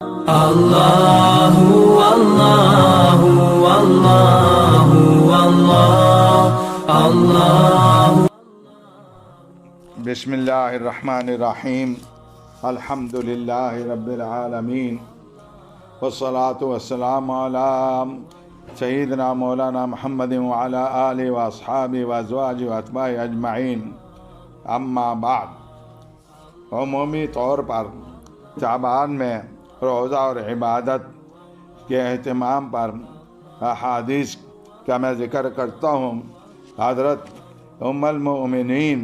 الله والله والله والله الله. بسم الله الرحمن الرحيم. الحمد لله رب العالمين والصلاة والسلام على سيدنا مولانا محمد وعلى آله وأصحابه وأزواجه وأتباعه أجمعين. اما بعد، عمومی طور پر شعبان میں روزہ اور عبادت کے اہتمام پر احادیث کا میں ذکر کرتا ہوں. حضرت ام المؤمنین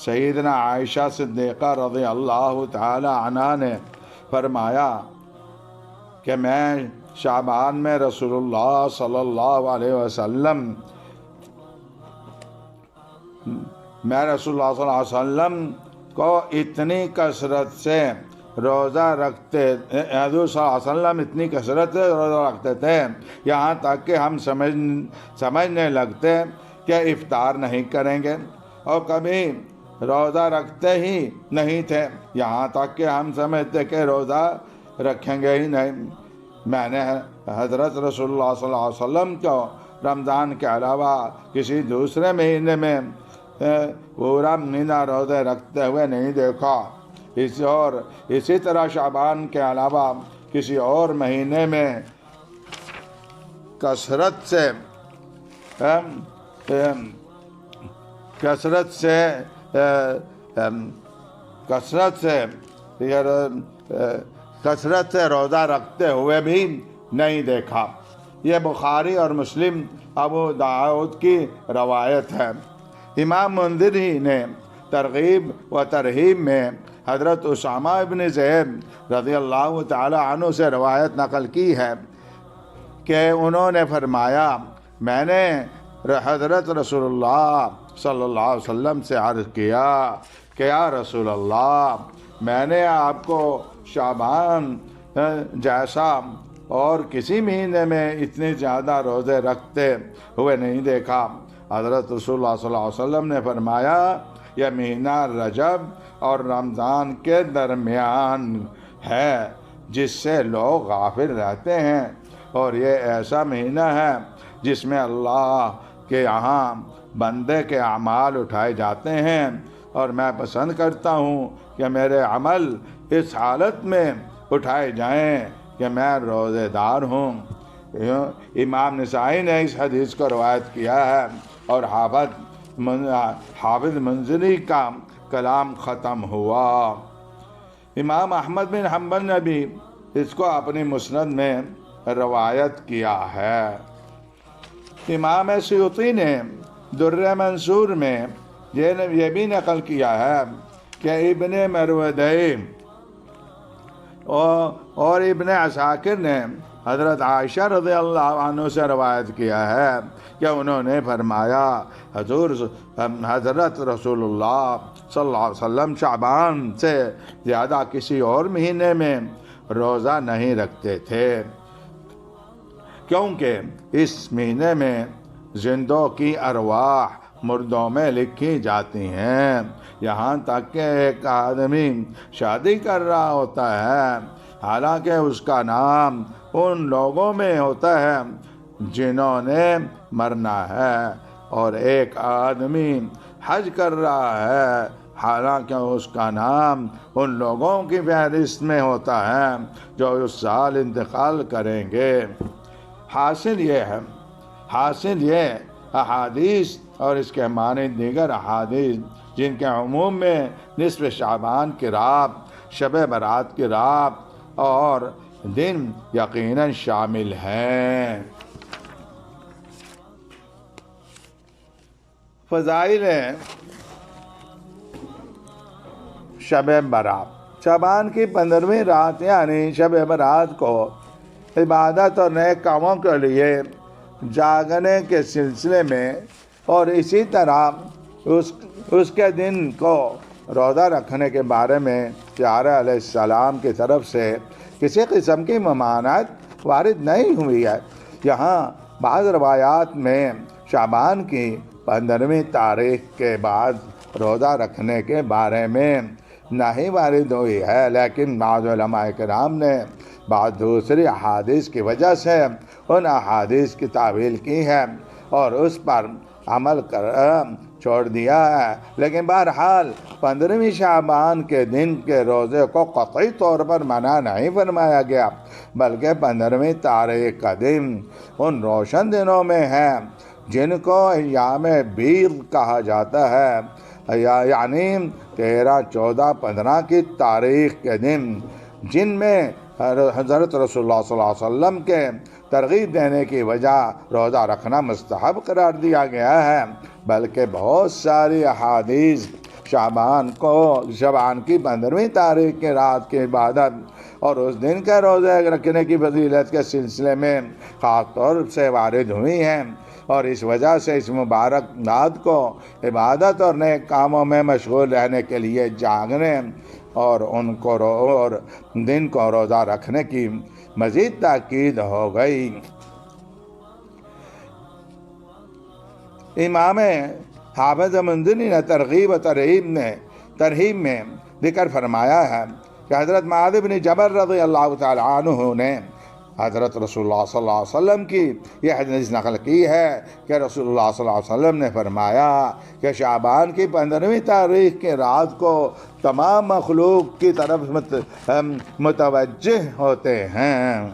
سیدنا عائشہ صدیقہ رضی اللہ تعالی عنہا نے فرمایا کہ میں شعبان میں رسول اللہ صلی اللہ علیہ وسلم کو اتنی کثرت سے روزہ رکھتے، حضور صلی اللہ علیہ وسلم اتنی کثرت سے روزہ رکھتے تھے یہاں تک کہ ہم سمجھنے لگتے کہ افطار نہیں کریں گے، اور کبھی روزہ رکھتے ہی نہیں تھے یہاں تک کہ ہم سمجھتے کہ روزہ رکھیں گے ہی نہیں. میں نے حضرت رسول اللہ صلی اللہ علیہ وسلم کو رمضان کے علاوہ کسی دوسرے مہینے میں پورا مہینہ روزے رکھتے ہوئے نہیں دیکھا. اسی طرح شعبان کے علاوہ کسی اور مہینے میں کثرت سے روزہ رکھتے ہوئے بھی نہیں دیکھا. یہ بخاری اور مسلم، ابو داؤد کی روایت ہے. امام منذری نے ترغیب و ترہیب میں حضرت اسامہ ابن زید رضی اللہ تعالی عنہ سے روایت نقل کی ہے کہ انہوں نے فرمایا، میں نے حضرت رسول اللہ صلی اللہ علیہ وسلم سے عرض کیا کہ یا رسول اللہ، میں نے آپ کو شعبان جیسا اور کسی مہینے میں اتنے زیادہ روزے رکھتے ہوئے نہیں دیکھا. حضرت رسول اللہ صلی اللہ علیہ وسلم نے فرمایا، یہ مہینہ رجب اور رمضان کے درمیان ہے جس سے لوگ غافل رہتے ہیں، اور یہ ایسا مہینہ ہے جس میں اللہ کے یہاں بندے کے اعمال اٹھائے جاتے ہیں، اور میں پسند کرتا ہوں کہ میرے عمل اس حالت میں اٹھائے جائیں کہ میں روزے دار ہوں. امام نسائی نے اس حدیث کو روایت کیا ہے، اور حافظ منذری کا کلام ختم ہوا. امام احمد بن حنبل نے بھی اس کو اپنی مسند میں روایت کیا ہے. امام سیوطی نے در منصور میں یہ بھی نقل کیا ہے کہ ابن مروردی اور ابن عساکر نے حضرت عائشہ رضی اللہ عنہ سے روایت کیا ہے کہ انہوں نے فرمایا، حضرت رسول اللہ صلی اللہ علیہ وسلم شعبان سے زیادہ کسی اور مہینے میں روزہ نہیں رکھتے تھے، کیونکہ اس مہینے میں زندوں کی ارواح مردوں میں لکھی جاتی ہیں. یہاں تک کہ ایک آدمی شادی کر رہا ہوتا ہے، حالانکہ اس کا نام ان لوگوں میں ہوتا ہے جنہوں نے مرنا ہے، اور ایک آدمی حج کر رہا ہے، حالانکہ اس کا نام ان لوگوں کی فہرست میں ہوتا ہے جو اس سال انتقال کریں گے. حاصل یہ احادیث اور اس کے معنی دیگر احادیث جن کے عموم میں نصف شعبان کی رات، شب برات کی رات اور دن یقیناً شامل ہیں. فضائل شب برات. شعبان کی 15ویں رات یعنی شب برات کو عبادت اور نیک کاموں کے لیے جاگنے کے سلسلے میں، اور اسی طرح اس کے دن کو روزہ رکھنے کے بارے میں پیارے علیہ السلام کی طرف سے کسی قسم کی ممانعت وارد نہیں ہوئی ہے. یہاں بعض روایات میں شعبان کی 15ویں تاریخ کے بعد روزہ رکھنے کے بارے میں نہیں وارد ہوئی ہے، لیکن بعض علماء کرام نے بعض دوسری احادیث کی وجہ سے ان احادیث کی تعویل کی ہے اور اس پر عمل کر چھوڑ دیا ہے، لیکن بہرحال 15ویں شعبان کے دن کے روزے کو قطعی طور پر منع نہیں فرمایا گیا، بلکہ 15ویں تاریخ کا دن ان روشن دنوں میں ہے جن کو ایام بیض کہا جاتا ہے، یعنی 13، 14، 15 کی تاریخ کے دن، جن میں حضرت رسول اللہ صلی اللہ علیہ وسلم کے ترغیب دینے کی وجہ روزہ رکھنا مستحب قرار دیا گیا ہے، بلکہ بہت ساری احادیث شعبان کی 15ویں تاریخ کی رات کی عبادت اور اس دن کے روزے رکھنے کی فضیلت کے سلسلے میں خاص طور سے وارد ہوئی ہیں، اور اس وجہ سے اس مبارک رات کو عبادت اور نیک کاموں میں مشغول رہنے کے لیے جاگنے اور اور دن کو روزہ رکھنے کی مزید تاکید ہو گئی۔ امام حافظ منذری نے ترغیب و ترہیب میں ذکر فرمایا ہے کہ حضرت معاذ بن جبل رضی اللہ تعالی عنہ نے حضرت رسول اللہ صلی اللہ علیہ وسلم کی یہ حدیث نقل کی ہے کہ رسول اللہ صلی اللہ علیہ وسلم نے فرمایا کہ شعبان کی 15ویں تاریخ کی رات کو تمام مخلوق کی طرف متوجہ ہوتے ہیں۔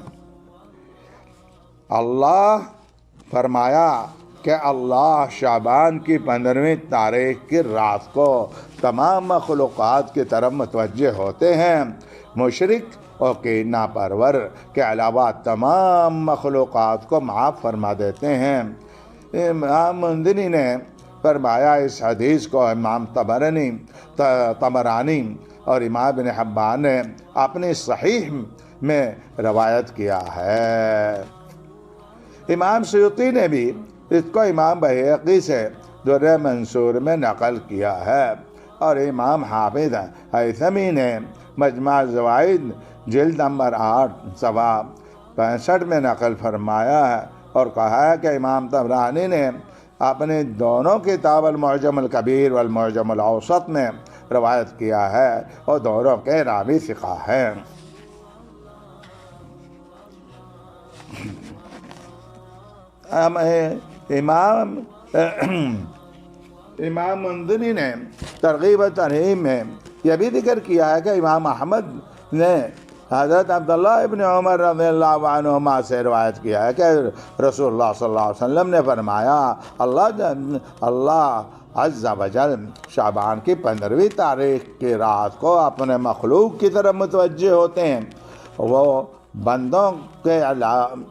اللہ فرمایا کہ اللہ شعبان کی 15ویں تاریخ کی رات کو تمام مخلوقات کی طرف متوجہ ہوتے ہیں، مشرک اور کینہ پرور کے علاوہ تمام مخلوقات کو معاف فرما دیتے ہیں۔ امام منذری نے فرمایا اس حدیث کو امام طبرانی اور امام ابن حبان نے اپنی صحیح میں روایت کیا ہے۔ امام سیوطی نے بھی اس کو امام بہقی سے درر منصور میں نقل کیا ہے، اور امام حافظ ہیثمی نے مجمع الزوائد جلد نمبر 8 صفحہ 65 میں نقل فرمایا ہے اور کہا ہے کہ امام طبرانی نے اپنے دونوں کتاب المعجم الکبیر والمعجم الاوسط میں روایت کیا ہے اور دونوں کے راوی ثقہ ہیں۔ امام منذری نے ترغیب و ترہیب میں یہ بھی ذکر کیا ہے کہ امام احمد نے حضرت عبداللہ ابن عمر رضی اللہ عنہما سے روایت کیا ہے کہ رسول اللہ صلی اللہ علیہ وسلم نے فرمایا اللہ عز و جل شعبان کی 15ویں تاریخ کی رات کو اپنے مخلوق کی طرف متوجہ ہوتے ہیں، وہ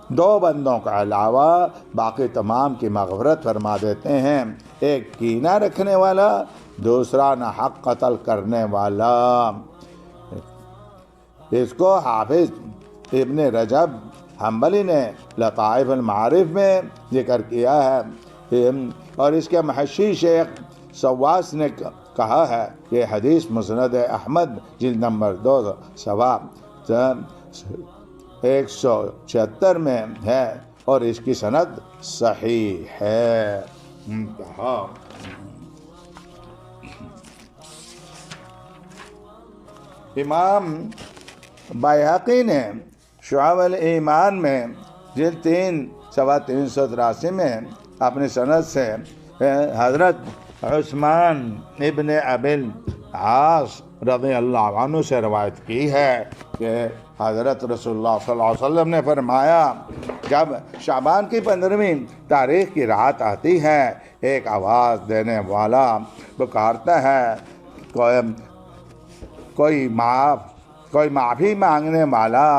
دو بندوں کے علاوہ باقی تمام کی مغفرت فرما دیتے ہیں، ایک کینہ رکھنے والا، دوسرا ناحق قتل کرنے والا۔ اس کو حافظ ابن رجب حنبلی نے لطائف المعارف میں ذکر کیا ہے، اور اس کے محشی شیخ سواس نے کہا ہے کہ حدیث مسند احمد جلد نمبر 2 صفحہ 176 میں ہے اور اس کی سند صحیح ہے۔ امام بہقی نے شعب الایمان میں جلد 3 صفحہ 383 میں اپنی سند سے حضرت عثمان ابن ابی العاص رضی اللہ عنہ سے روایت کی ہے کہ حضرت رسول اللہ صلی اللہ علیہ وسلم نے فرمایا جب شعبان کی 15ویں تاریخ کی رات آتی ہے، ایک آواز دینے والا پکارتا ہے، کوئی معافی مانگنے والا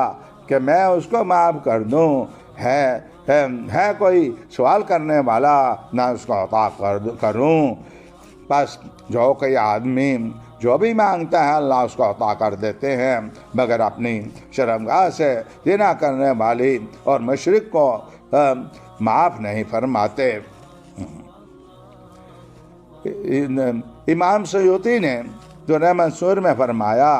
کہ میں اس کو معاف کر دوں، ہے کوئی سوال کرنے والا میں اس کو عطا کروں، بس جو کوئی آدمی جو بھی مانگتا ہے اللہ اس کو عطا کر دیتے ہیں، مگر اپنی شرمگاہ سے زنا کرنے والی اور مشرک کو معاف نہیں فرماتے۔ امام سیوطی نے درر منصور میں فرمایا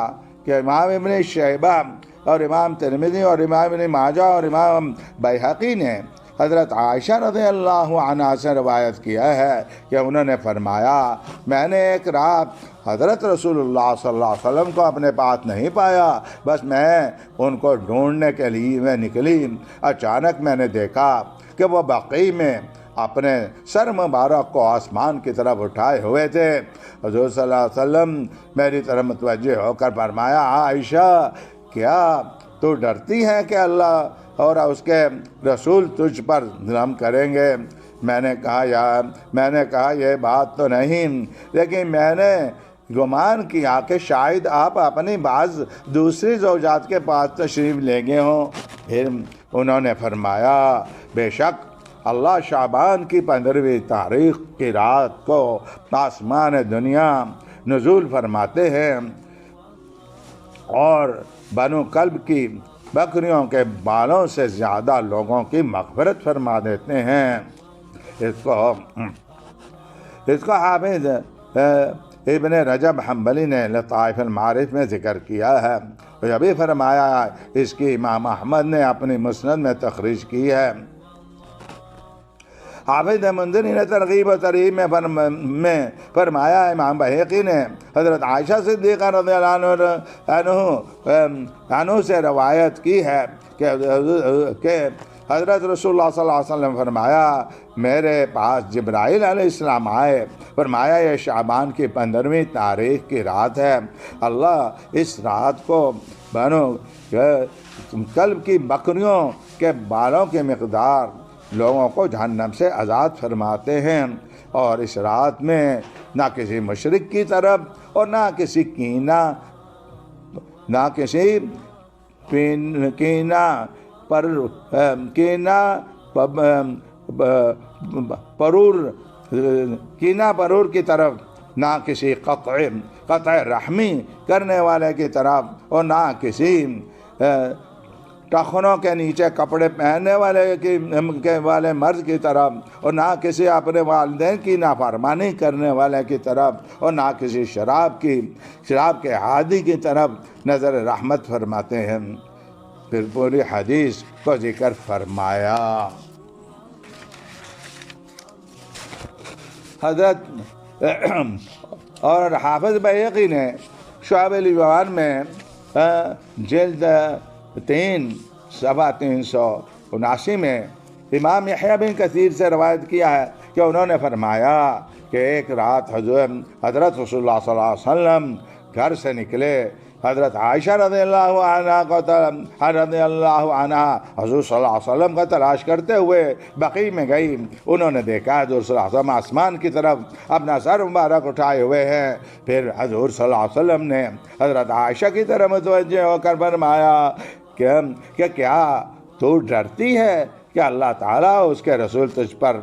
کہ امام ابن شیبہ اور امام ترمذی اور امام ابن ماجہ اور امام بہقی نے حضرت عائشہ رضی اللہ عنہا سے روایت کیا ہے کہ انہوں نے فرمایا میں نے ایک رات حضرت رسول اللہ صلی اللہ علیہ وسلم کو اپنے پاس نہیں پایا، بس میں ان کو ڈھونڈنے کے لیے میں نکلی، اچانک میں نے دیکھا کہ وہ بقیع میں اپنے سر مبارک کو آسمان کی طرف اٹھائے ہوئے تھے۔ حضور صلی اللہ علیہ وسلم میری طرف متوجہ ہو کر فرمایا عائشہ کیا تو ڈرتی ہے کہ اللہ اور اس کے رسول تجھ پر ظلم کریں گے؟ میں نے کہا یہ بات تو نہیں، لیکن میں نے گمان کیا کہ شاید آپ اپنی بعض دوسری زوجات کے پاس تشریف لے گئے ہوں۔ پھر انہوں نے فرمایا بے شک اللہ شعبان کی 15ویں تاریخ کی رات کو آسمان دنیا نزول فرماتے ہیں اور بنو کلب کی بکریوں کے بالوں سے زیادہ لوگوں کی مغفرت فرما دیتے ہیں۔ اس کو حافظ ابن رجب حنبلی نے لطائف المعارف میں ذکر کیا ہے، یہ بھی فرمایا اس کی امام احمد نے اپنی مسند میں تخریج کی ہے۔ حافظ منذری نے ترغیب و ترہیب میں فرمایا امام بہقی نے حضرت عائشہ صدیقہ رضی اللہ عنہ سے روایت کی ہے کہ حضرت رسول اللہ صلی اللہ علیہ وسلم فرمایا میرے پاس جبرائیل علیہ السلام آئے، فرمایا یہ شعبان کی 15ویں تاریخ کی رات ہے، اللہ اس رات کو بنو کلب کی بکریوں کے بالوں کی مقدار لوگوں کو جہنم سے آزاد فرماتے ہیں، اور اس رات میں نہ کسی مشرک کی طرف اور نہ کسی کینہ پرور کی طرف، نہ کسی قطع رحمی کرنے والے کی طرف، اور نہ کسی ٹخنوں کے نیچے کپڑے پہننے والے مرد کی طرف، اور نہ کسی اپنے والدین کی نافرمانی کرنے والے کی طرف، اور نہ کسی شراب کے عادی کی طرف نظر رحمت فرماتے ہیں۔ پھر پوری حدیث کو ذکر فرمایا۔ حضرت اور حافظ بہقی نے شعب الایمان میں جلد 3 صفحہ 379 میں امام یحییٰ بن کثیر سے روایت کیا ہے کہ انہوں نے فرمایا کہ ایک رات حضرت رسول اللہ صلی اللہ علیہ وسلم گھر سے نکلے، حضرت عائشہ رضی اللہ عنہ حضور صلی اللہ علیہ وسلم کا تلاش کرتے ہوئے بقیع میں گئی، انہوں نے دیکھا حضور صلی اللہ علیہ وسلم آسمان کی طرف اپنا سر مبارک اٹھائے ہوئے ہیں۔ پھر حضور صلی اللہ علیہ وسلم نے حضرت عائشہ کی طرف متوجہ ہو کر فرمایا کہ کیا تو ڈرتی ہے کہ اللہ تعالیٰ اس کے رسول تجھ پر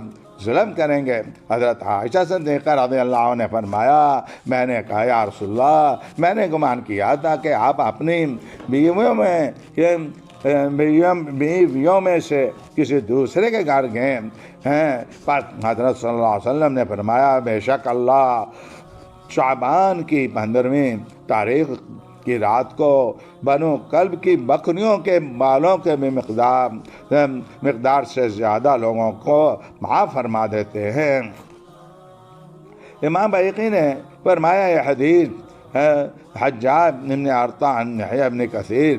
ظلم کریں گے؟ حضرت عائشہ صدیقہ رضی اللہ عنہ نے فرمایا میں نے کہا یا رسول اللہ میں نے گمان کیا تھا کہ آپ اپنی بیویوں میں سے کسی دوسرے کے گھر گئے ہیں، پر حضرت صلی اللہ علیہ وسلم نے فرمایا بے شک اللہ شعبان کی 15ویں تاریخ کی رات کو بنو کلب کی بکریوں کے بالوں کے بھی مقدار سے زیادہ لوگوں کو معاف فرما دیتے ہیں۔ امام بہقی نے فرمایا یہ حدیث حجاج بن ارطاء عن یحییٰ بن کثیر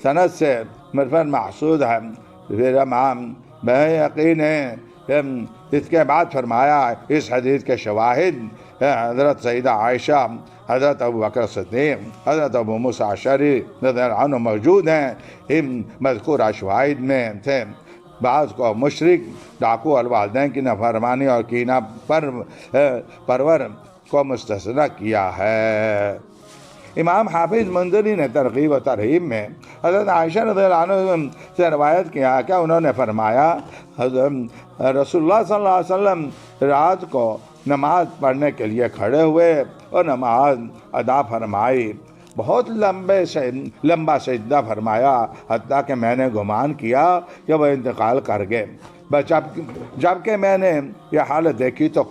سند سے مرفوعاً محسود ہے۔ پھر امام بہقی نے اس کے بعد فرمایا اس حدیث کے شواہد حضرت سیدہ عائشہ، حضرت ابو بکر صدیق، حضرت ابو موسیٰ اشعری رضی اللہ عنہ موجود ہیں۔ ان مذکورہ شواہد میں سے بعض کو مشرک، ڈاکو، الوالدین کی نافرمانی اور کینہ پرور کو مستثنی کیا ہے۔ امام حافظ منذری نے ترغیب و ترہیب میں حضرت عائشہ رضی اللہ عنہ سے روایت کیا کہ انہوں نے فرمایا حضرت رسول اللہ صلی اللہ علیہ وسلم رات کو نماز پڑھنے کے لیے کھڑے ہوئے اور نماز ادا فرمائی، بہت لمبا سجدہ فرمایا، حتیٰ کہ میں نے گمان کیا کہ وہ انتقال کر گئے۔ جب کہ میں نے یہ حالت دیکھی تو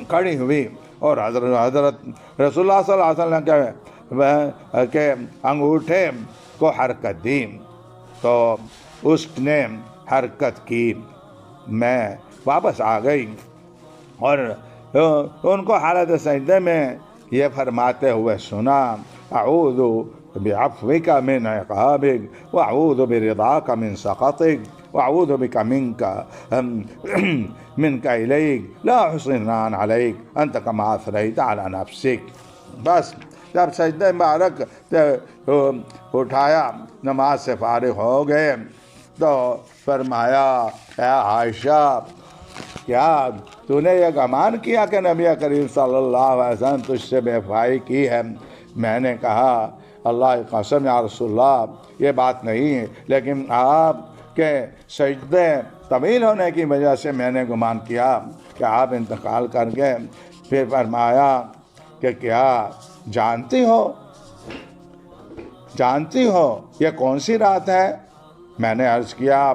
کھڑی ہوئی اور حضرت رسول اللہ صلی اللہ علیہ وسلم کے انگوٹھے کو حرکت دی تو اس نے حرکت کی، میں واپس آ گئی اور ان کو حالت سجدے میں یہ فرماتے ہوئے سنا، اعوذ بعفوک من عقابک واعوذ برضاک من سخطک واعوذ بک منک الیک لا احصی ثناء علیک انت کما اثنیت علی نفسک۔ بس جب سجدہ مبارک اٹھایا، نماز سے فارغ ہو گئے تو فرمایا، اے عائشہ، کیا تو نے یہ گمان کیا کہ نبی کریم صلی اللہ علیہ وسلم تجھ سے بے وفائی کی ہے؟ میں نے کہا، اللہ کی قسم یا رسول اللہ یہ بات نہیں ہے، لیکن آپ کے سجدے طویل ہونے کی وجہ سے میں نے گمان کیا کہ آپ انتقال کر گئے۔ پھر فرمایا کہ کیا جانتی ہو یہ کون سی رات ہے؟ میں نے عرض کیا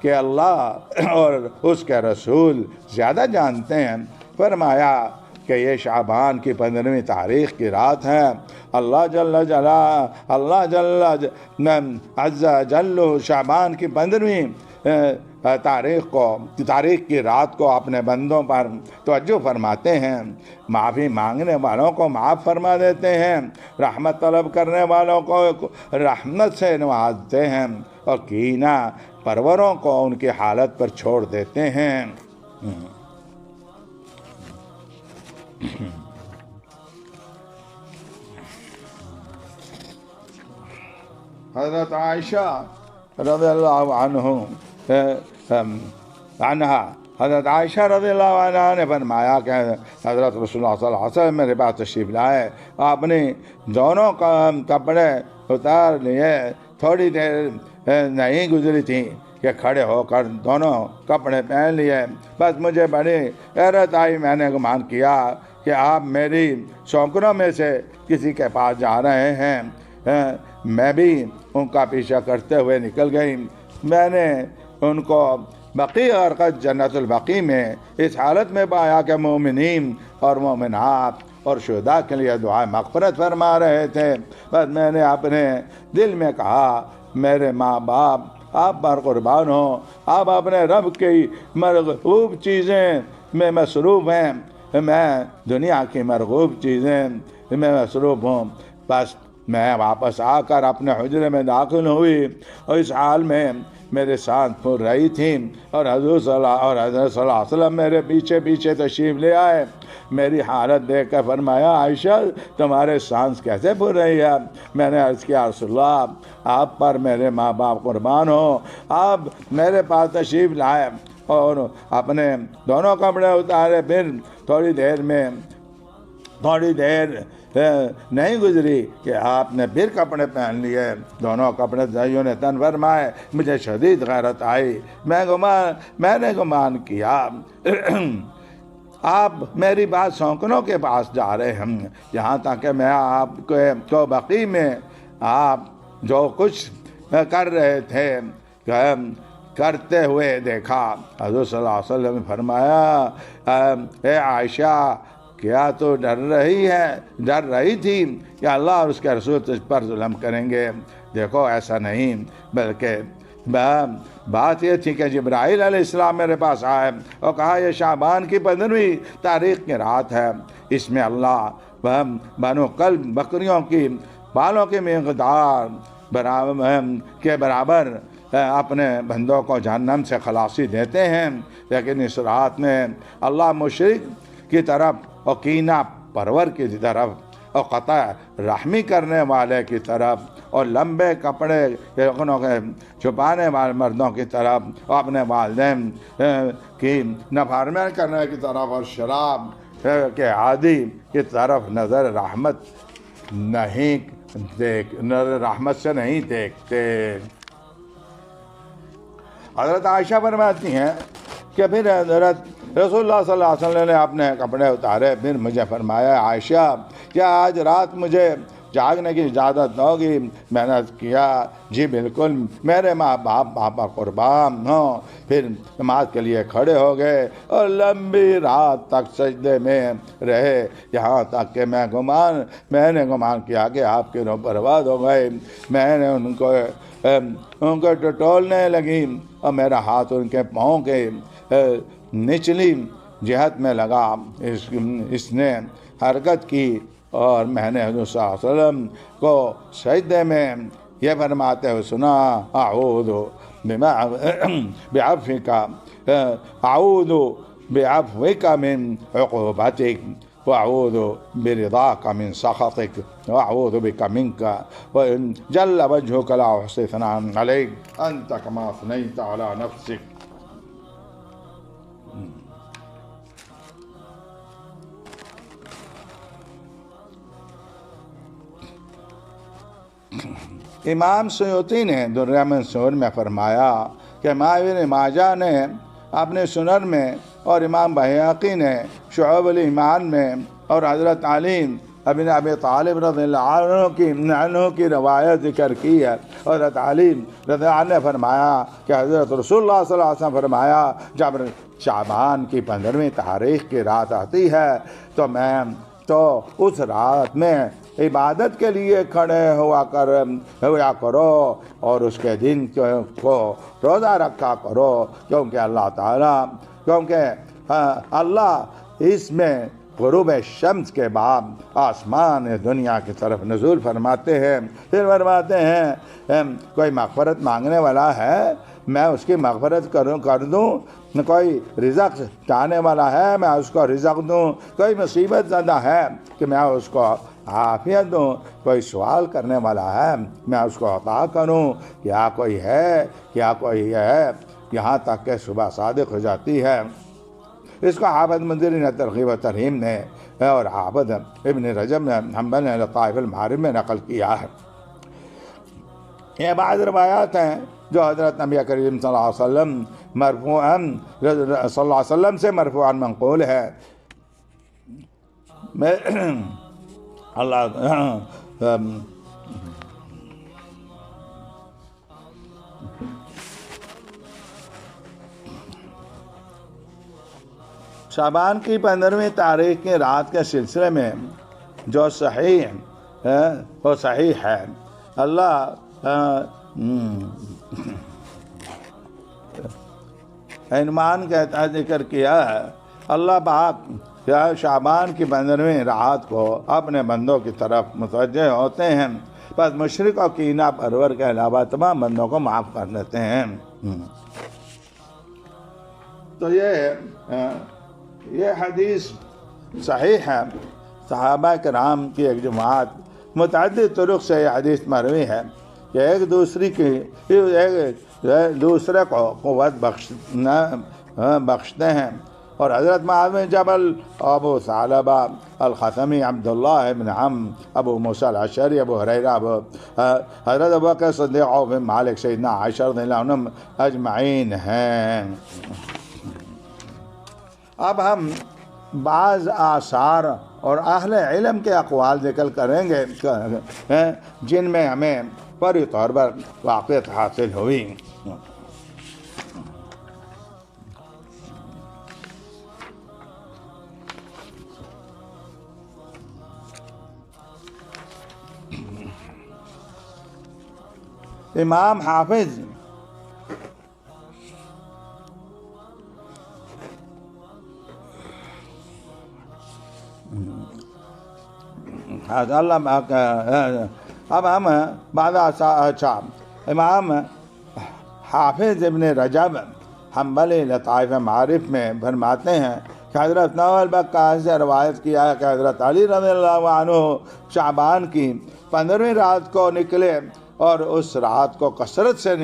کہ اللہ اور اس کے رسول زیادہ جانتے ہیں۔ فرمایا کہ یہ شعبان کی 15ویں تاریخ کی رات ہے۔ اللہ جل عز جل شعبان کی 15ویں تاریخ کی رات کو اپنے بندوں پر توجہ فرماتے ہیں، معافی مانگنے والوں کو معاف فرما دیتے ہیں، رحمت طلب کرنے والوں کو رحمت سے نوازتے ہیں، اور کینہ پروروں کو ان کی حالت پر چھوڑ دیتے ہیں۔ حضرت عائشہ رضی اللہ حضرت عائشہ رضی اللہ عنہ نے فرمایا کہ حضرت رسول اللہ صلی اللہ علیہ وسلم میرے پاس تشریف لائے، آپ نے دونوں کپڑے اتار لیے، تھوڑی دیر نہیں گزری تھی کہ کھڑے ہو کر دونوں کپڑے پہن لیے۔ بس مجھے بڑی حیرت آئی، میں نے گمان کیا کہ آپ میری شوقروں میں سے کسی کے پاس جا رہے ہیں۔ میں بھی ان کا پیچھا کرتے ہوئے نکل گئی۔ میں نے ان کو بقیع غرقد جنت البقیع میں اس حالت میں پایا کہ مومنین اور مومنات اور شہداء کے لیے دعا مغفرت فرما رہے تھے۔ بس میں نے اپنے دل میں کہا، میرے ماں باپ آپ پر قربان ہوں، آپ اپنے رب کی مرغوب چیزیں میں مصروف ہیں، میں دنیا کی مرغوب چیزیں میں مصروف ہوں۔ بس میں واپس آ کر اپنے حجرے میں داخل ہوئی، اور اس حال میں میرے سانس پھول رہی تھی، اور حضرت صلی اللہ علیہ وسلم میرے پیچھے پیچھے تشریف لے آئے۔ میری حالت دیکھ کر فرمایا، عائشہ تمہارے سانس کیسے پھول رہی ہے؟ میں نے عرض کیا، رسول اللہ آپ پر میرے ماں باپ قربان ہوں، آپ میرے پاس تشریف لائے اور اپنے دونوں کپڑے اتارے۔ پھر تھوڑی دیر نہیں گزری کہ آپ نے پھر کپڑے پہن لیے، دونوں کپڑے زیوں نے تن فرمائے۔ مجھے شدید غیرت آئی، میں نے گمان کیا آپ میری بات سونکنوں کے پاس جا رہے ہیں، یہاں تک کہ میں آپ کو بقیع میں آپ جو کچھ کر رہے تھے کرتے ہوئے دیکھا۔ حضرت صلی اللہ علیہ وسلم نے فرمایا، اے عائشہ کیا تو ڈر رہی تھی کہ اللہ اور اس کے رسول تجھ پر ظلم کریں گے؟ دیکھو ایسا نہیں، بلکہ بات یہ تھی کہ جبرائیل علیہ السلام میرے پاس آئے اور کہا، یہ شعبان کی 15ویں تاریخ کی رات ہے، اس میں اللہ بنو کلب بکریوں کی بالوں کی مقدار کے برابر اپنے بندوں کو جہنم سے خلاصی دیتے ہیں، لیکن اس رات میں اللہ مشرک کی طرف اور کینہ پرور کی طرف اور قطع رحمی کرنے والے کی طرف اور لمبے کپڑے چھپانے والے مردوں کی طرف اور اپنے والدین کی نافرمانی کرنے کی طرف اور شراب کے عادی کی طرف نظر رحمت سے نہیں دیکھتے۔ حضرت عائشہ فرماتی ہیں کہ پھر حضرت رسول اللہ صلی اللہ علیہ وسلم نے اپنے کپڑے اتارے، پھر مجھے فرمایا، عائشہ کیا آج رات مجھے جاگنے کی اجازت ہوگی؟ محنت کیا، جی بالکل، میرے ماں باپ پاپا قربان ہوں۔ پھر نماز کے لیے کھڑے ہو گئے اور لمبی رات تک سجدے میں رہے، یہاں تک کہ میں نے گمان کیا کہ آپ کی روح برباد ہو گئے۔ میں نے ان کو ٹٹولنے لگی اور میرا ہاتھ ان کے پاؤں کے نچلی جہت میں لگا۔ اس نے حرکت کی اور میں نے حضور صلی اللہ علیہ وسلم کو سجدے میں یہ فرماتے ہوئے سنا، اعوذ بعفوک اعوذ بعفوک من عقوبتک واعوذ برضاک من سخطک واعوذ بک منک جل وجهک لا احصی ثناء علیک انت کما اثنیت علی نفسک۔ امام سیوطی نے درہ منصور میں فرمایا کہ امام ابن ماجہ نے اپنے سنن میں اور امام بہقی نے شعب الایمان میں اور حضرت علی ابن ابی طالب رضی اللہ عنہ کی روایت ذکر کی ہے۔ حضرت علی رضی اللہ عنہ نے فرمایا کہ حضرت رسول اللہ صلی اللہ علیہ وسلم فرمایا، جب شعبان کی 15ویں تاریخ کی رات آتی ہے تو اس رات میں عبادت کے لیے کھڑے ہوا کرو اور اس کے دن کو روزہ رکھا کرو، کیونکہ اللہ اس میں غروب شمس کے بعد آسمان دنیا کی طرف نزول فرماتے ہیں۔ پھر فرماتے ہیں کوئی مغفرت مانگنے والا ہے میں اس کی مغفرت کر دوں، کوئی رزق چاہنے والا ہے میں اس کو رزق دوں، کوئی مصیبت زدہ ہے کہ میں اس کو عافیت دوں، کوئی سوال کرنے والا ہے میں اس کو عطا کروں، کیا کوئی ہے یہاں تک کہ صبح صادق ہو جاتی ہے۔ اس کو حافظ منذری نے ترغیب و ترہیب نے اور حافظ ابن رجب نے حنبل نے لطائف المعارف میں نقل کیا ہے۔ یہ بعض روایات ہیں جو حضرت نبی کریم صلی اللہ علیہ وسلم سے مرفوعاً منقول ہے۔ شعبان کی 15ویں تاریخ کی رات کے سلسلے میں جو صحیح ہے وہ صحیح ہے۔ اللہ عنوان کے تحت ذکر کیا ہے، اللہ پاک شعبان کی 15ویں رات کو اپنے بندوں کی طرف متوجہ ہوتے ہیں، بس مشرک اور کینہ پرور کے علاوہ تمام بندوں کو معاف کر دیتے ہیں۔ تو یہ حدیث صحیح ہے۔ صحابہ کرام کی ایک جماعت متعدد طرق سے یہ حدیث مروی ہے کہ ایک دوسرے کو قوت بخشتے ہیں، اور حضرت معاذ بن جبل، ابو ثعلبہ الخثمی، عبداللہ بن عم، ابو موسیٰ الاشعری، ابو ہریرہ، حضرت ابوبکر صدیق، عوف بن مالک، سیدنا عائشہ رضی اللہ عنہم اجمعین ہیں۔ اب ہم بعض آثار اور اہل علم کے اقوال ذکر کریں گے جن میں ہمیں فوری طور پر واقعیت حاصل ہوئی۔ امام حافظ اب ہم امام حافظ ابن رجب حنبلی لطائف معارف میں فرماتے ہیں کہ حضرت نوفل بکاس سے روایت کیا ہے کہ حضرت علی رضی اللہ عنہ شعبان کی 15ویں رات کو نکلے اور اس رات کو کثرت سے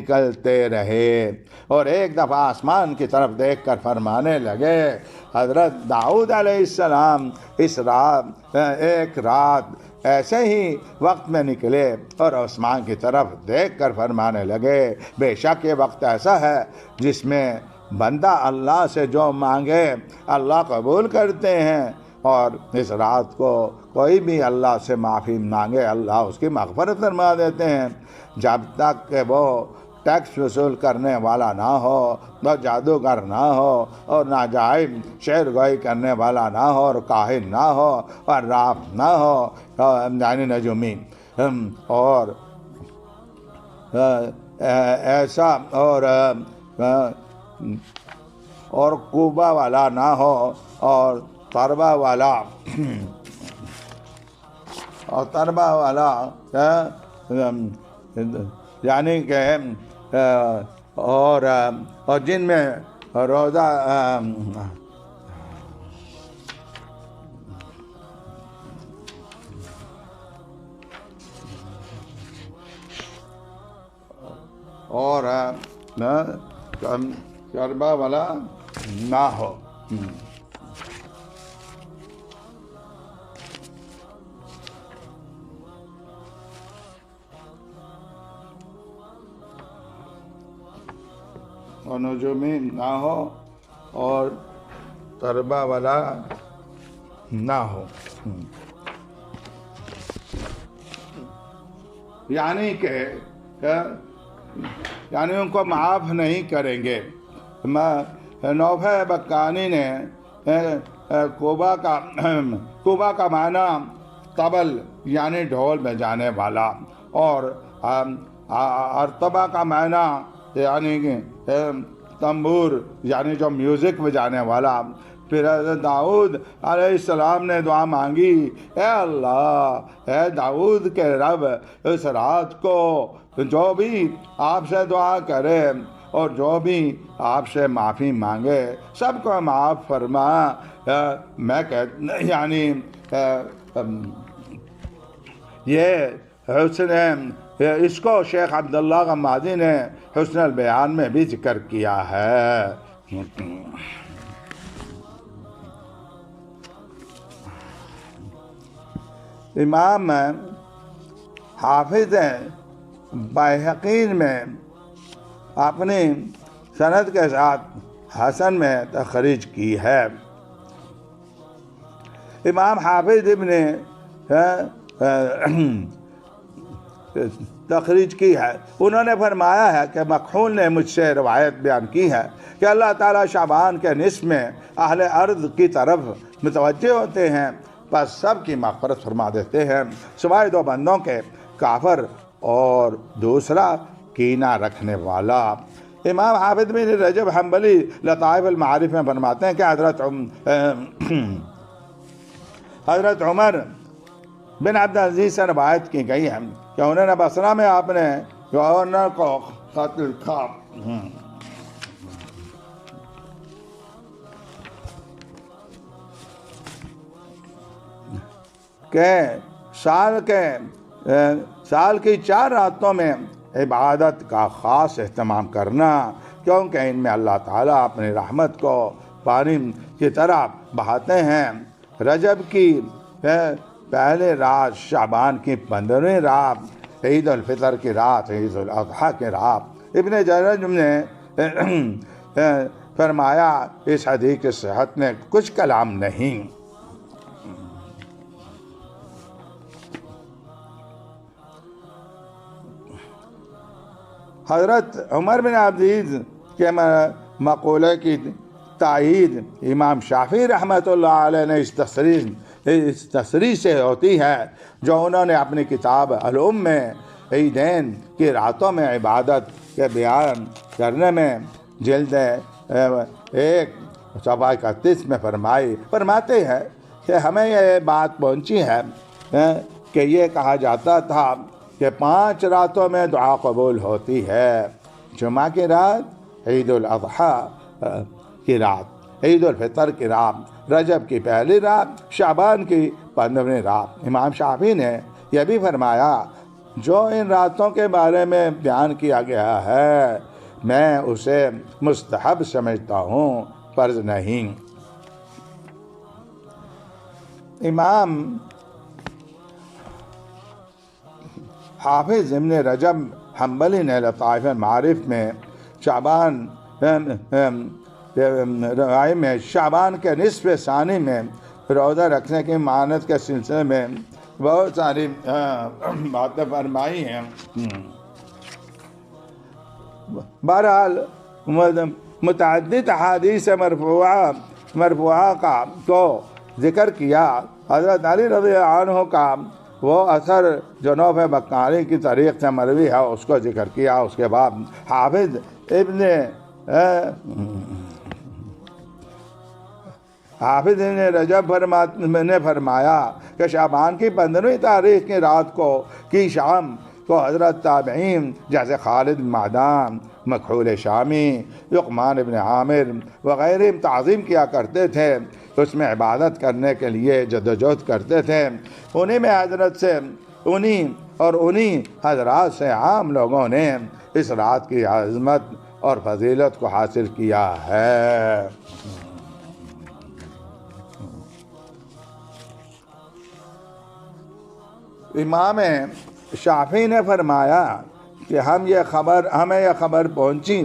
نکلتے رہے، اور ایک دفعہ آسمان کی طرف دیکھ کر فرمانے لگے، حضرت داؤد علیہ السلام اس رات ایک رات ایسے ہی وقت میں نکلے اور آسمان کی طرف دیکھ کر فرمانے لگے، بے شک یہ وقت ایسا ہے جس میں بندہ اللہ سے جو مانگے اللہ قبول کرتے ہیں، اور اس رات کو کوئی بھی اللہ سے معافی مانگے اللہ اس کی مغفرت فرما دیتے ہیں، جب تک کہ وہ ٹیکس وصول کرنے والا نہ ہو، نہ جادوگر نہ ہو، اور ناجائز شعر گوئی کرنے والا نہ ہو، اور کاہن نہ ہو، اور راف نہ ہو، یعنی نجومی، اور ایسا اور کوبا والا نہ ہو، اور تربا والا یعنی کہ اور جن میں روزہ اور چربا والا نہ ہو۔ اور نجومی نہ ہو، اور تربا والا نہ ہو، یعنی کہ یعنی ان کو معاف نہیں کریں گے۔ نوفہ بکانی نے کوبا کا معنی طبل یعنی ڈھول بجانے والا، اور ارتبا کا معنی یعنی تنبور یعنی جو میوزک بجانے والا۔ پھر حضرت داؤد علیہ السلام نے دعا مانگی، اے اللہ، اے داؤد کے رب، اس رات کو جو بھی آپ سے دعا کرے اور جو بھی آپ سے معافی مانگے سب کو معاف فرما۔ میں یعنی یہ حسن اس کو شیخ عبداللہ غمازی نے حسن البیان میں بھی ذکر کیا ہے۔ امام حافظ بیہقی میں اپنی سند کے ساتھ حسن میں تخریج کی ہے۔ امام حافظ ابن تخریج کی ہے، انہوں نے فرمایا ہے کہ مکحول نے مجھ سے روایت بیان کی ہے کہ اللہ تعالیٰ شعبان کے نصف میں اہل ارض کی طرف متوجہ ہوتے ہیں، پس سب کی مغفرت فرما دیتے ہیں سوائے دو بندوں کے، کافر اور دوسرا کینہ رکھنے والا۔ امام حافظ بن رجب حنبلی لطائف المعارف میں فرماتے ہیں کہ حضرت عمر بن عبدالعزیز سے روایت کی گئی ہے کہ انہوں نے بصرہ میں آپ نے گورنر کو خط لکھا کہ سال کی 4 راتوں میں عبادت کا خاص اہتمام کرنا، کیونکہ ان میں اللہ تعالیٰ اپنی رحمت کو پانی کی طرح بہاتے ہیں۔ رجب کی پہلے رات، شعبان کی 15ویں رات، عید الفطر کی رات، عید الاضحیٰ کی رات۔ ابن جرج نے فرمایا اس حدیث کی صحت میں کچھ کلام نہیں۔ حضرت عمر بن عبدالعزیز کے مقولے کی تائید امام شافعی رحمۃ اللہ علیہ نے اس تصریح سے ہوتی ہے جو انہوں نے اپنی کتاب الام میں عیدین کی راتوں میں عبادت کے بیان کرنے میں جلد 1 صفحہ 31 میں فرماتے ہیں کہ ہمیں یہ بات پہنچی ہے کہ یہ کہا جاتا تھا کہ 5 راتوں میں دعا قبول ہوتی ہے، جمعہ کی رات، عید الاضحیٰ کی رات، عید الفطر کی رات، رجب کی پہلی رات، شعبان کی 15ویں رات۔ امام شافعی نے یہ بھی فرمایا جو ان راتوں کے بارے میں بیان کیا گیا ہے میں اسے مستحب سمجھتا ہوں، فرض نہیں۔ امام حافظ ابن رجب حنبلی نے لطائف المعارف میں شعبان کے نصف ثانی میں روزہ رکھنے کی مانت کے سلسلے میں بہت ساری باتیں فرمائی ہیں۔ بہرحال متعدد احادیث مرفوعہ کا کو ذکر کیا۔ حضرت علی رضی اللہ عنہ کا وہ اثر جو نوف بکاری کی طریق سے مروی ہے اس کو ذکر کیا۔ اس کے بعد حافظ ابن رجب نے فرمایا کہ شعبان کی 15ویں تاریخ کی رات کی شام کو حضرت تابعین جیسے خالد بن معدان، مکحول شامی، لقمان ابن عامر وغیرہ تعظیم کیا کرتے تھے، اس میں عبادت کرنے کے لیے جدوجہد کرتے تھے۔ انہی حضرات سے عام لوگوں نے اس رات کی عظمت اور فضیلت کو حاصل کیا ہے۔ امام شافعی نے فرمایا کہ ہمیں یہ خبر پہنچی،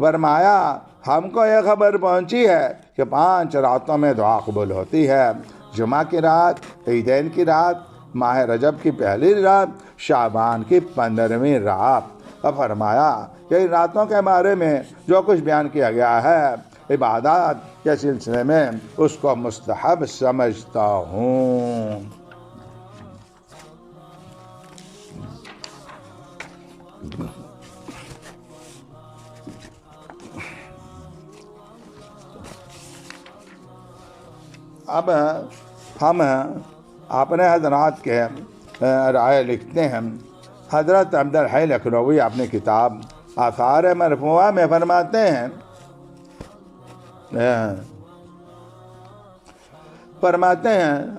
فرمایا ہم کو یہ خبر پہنچی ہے کہ 5 راتوں میں دعا قبول ہوتی ہے، جمعہ کی رات، عیدین کی رات، ماہ رجب کی پہلی رات، شعبان کی 15ویں رات۔ اور فرمایا کہ ان راتوں کے بارے میں جو کچھ بیان کیا گیا ہے عبادات کے سلسلے میں اس کو مستحب سمجھتا ہوں۔ اب ہم اپنے حضرات کے رائے لکھتے ہیں۔ حضرت عبدالحی لکھنوی اپنی کتاب آثار مرفوعہ میں فرماتے ہیں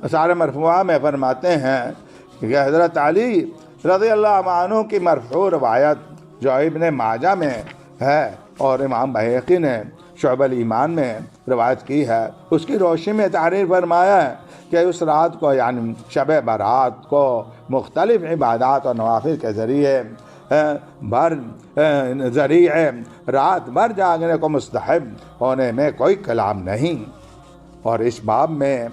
آثار مرفوعہ میں فرماتے ہیں کہ حضرت علی رضی اللہ عنہ کی مرفوع روایت جو ابن ماجہ میں ہے اور امام بہقی نے شعب الایمان میں روایت کی ہے، اس کی روشنی میں تعریف فرمایا ہے کہ اس رات کو یعنی شب برات کو مختلف عبادات اور نوافل کے ذریعے رات بھر جاگنے کو مستحب ہونے میں کوئی کلام نہیں۔ اور اس باب میں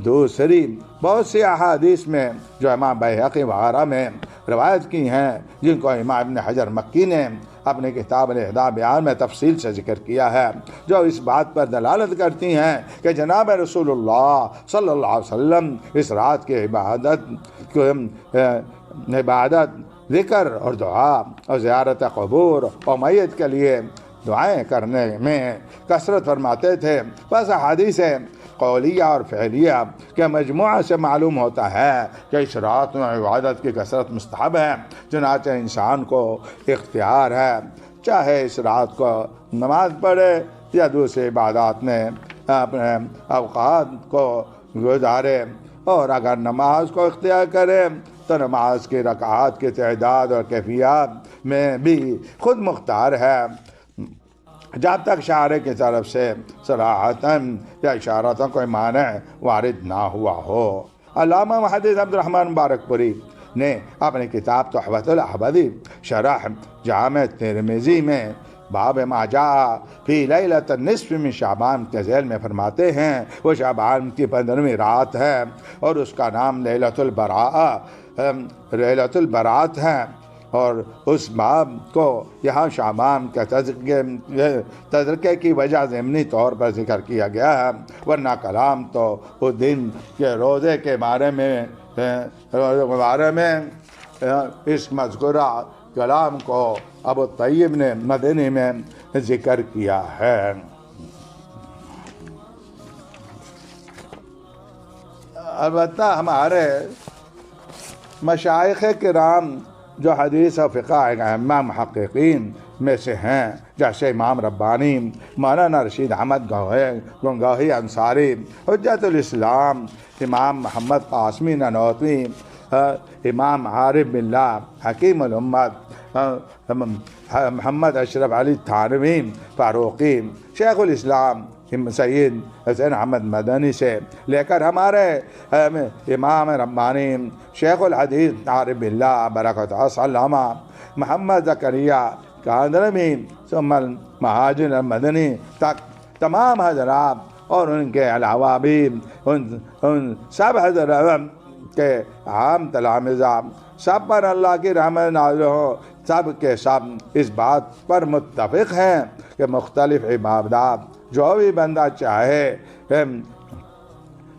دوسری بہت سی احادیث میں جو امام بہقی وغیرہ میں روایت کی ہیں، جن کو امام ابن حجر مکی نے اپنی کتاب الاحداء بیان میں تفصیل سے ذکر کیا ہے، جو اس بات پر دلالت کرتی ہیں کہ جناب رسول اللہ صلی اللہ علیہ وسلم اس رات کی عبادت، ذکر اور دعا اور زیارت قبور اور میت کے لیے دعائیں کرنے میں کثرت فرماتے تھے۔ بس احادیث قولیہ اور فعلیہ کے مجموعہ سے معلوم ہوتا ہے کہ اس رات میں عبادت کی کثرت مستحب ہے، چنانچہ انسان کو اختیار ہے چاہے اس رات کو نماز پڑھے یا دوسری عبادات میں اپنے اوقات کو گزارے، اور اگر نماز کو اختیار کرے تو نماز کی رکعات کی تعداد اور کیفیات میں بھی خود مختار ہے، جب تک شارع کی طرف سے صراحتاً یا اشارتاً کوئی مانع وارد نہ ہوا ہو۔ علامہ محدث عبد الرحمن مبارک پوری نے اپنی کتاب تحفۃ الاحوذی شرح جامع ترمذی میں باب ما جاء فی لیلۃ النصف من شعبان کے ذیل میں فرماتے ہیں وہ شعبان کی 15ویں رات ہے اور اس کا نام لیلۃ البراءت ہے، اور اس باب کو یہاں شعبان کے تذکرے کی وجہ ضمنی طور پر ذکر کیا گیا ہے، ورنہ کلام تو اس دن کے روزے کے بارے میں اس مذکورہ کلام کو ابو طیب نے مدنی میں ذکر کیا ہے۔ البتہ ہمارے مشائخ کرام جو حدیث و فقہ ائمہ محققین میں سے ہیں، جیسے امام ربانی، مولانا رشید احمد گنگوہی انصاری، حجت الاسلام، امام محمد قاسمی نانوتوی، امام عارف باللہ حکیم الامت محمد اشرف علی تھانوی فاروقی، شیخ الاسلام سید حسین احمد مدنی سے لے کر ہمارے امام ربانی شیخ الحدیث عارف باللہ برکت علامہ محمد زکریا کاندرمی ثم مہاجر مدنی تک تمام حضرات اور ان کے علاوہ بھی ان سب حضرات کے عام تلامذہ سب پر اللہ کی رحمت نازل ہو، سب کے سب اس بات پر متفق ہیں کہ مختلف عبادات جو بھی بندہ چاہے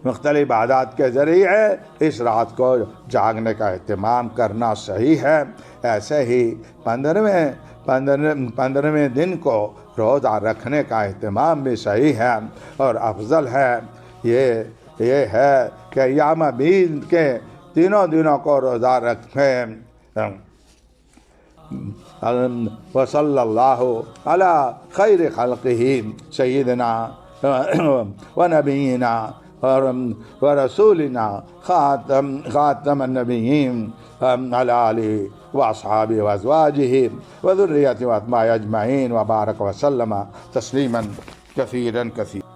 مختلف عبادات کے ذریعے اس رات کو جاگنے کا اہتمام کرنا صحیح ہے۔ ایسے ہی 15ویں دن کو روزہ رکھنے کا اہتمام بھی صحیح ہے اور افضل ہے۔ یہ ہے کہ ایام بیض کے تینوں دنوں کو روزہ رکھیں۔ وصلی اللہ علی خیر خلقہ سیدنا و نبینا ورسولنا خاتم النبیین علی آلہ واصحابہ وازواجہ وذریتہ واتباعہ اجمعین وبارک وسلم تسلیما کثیرا کثیرا۔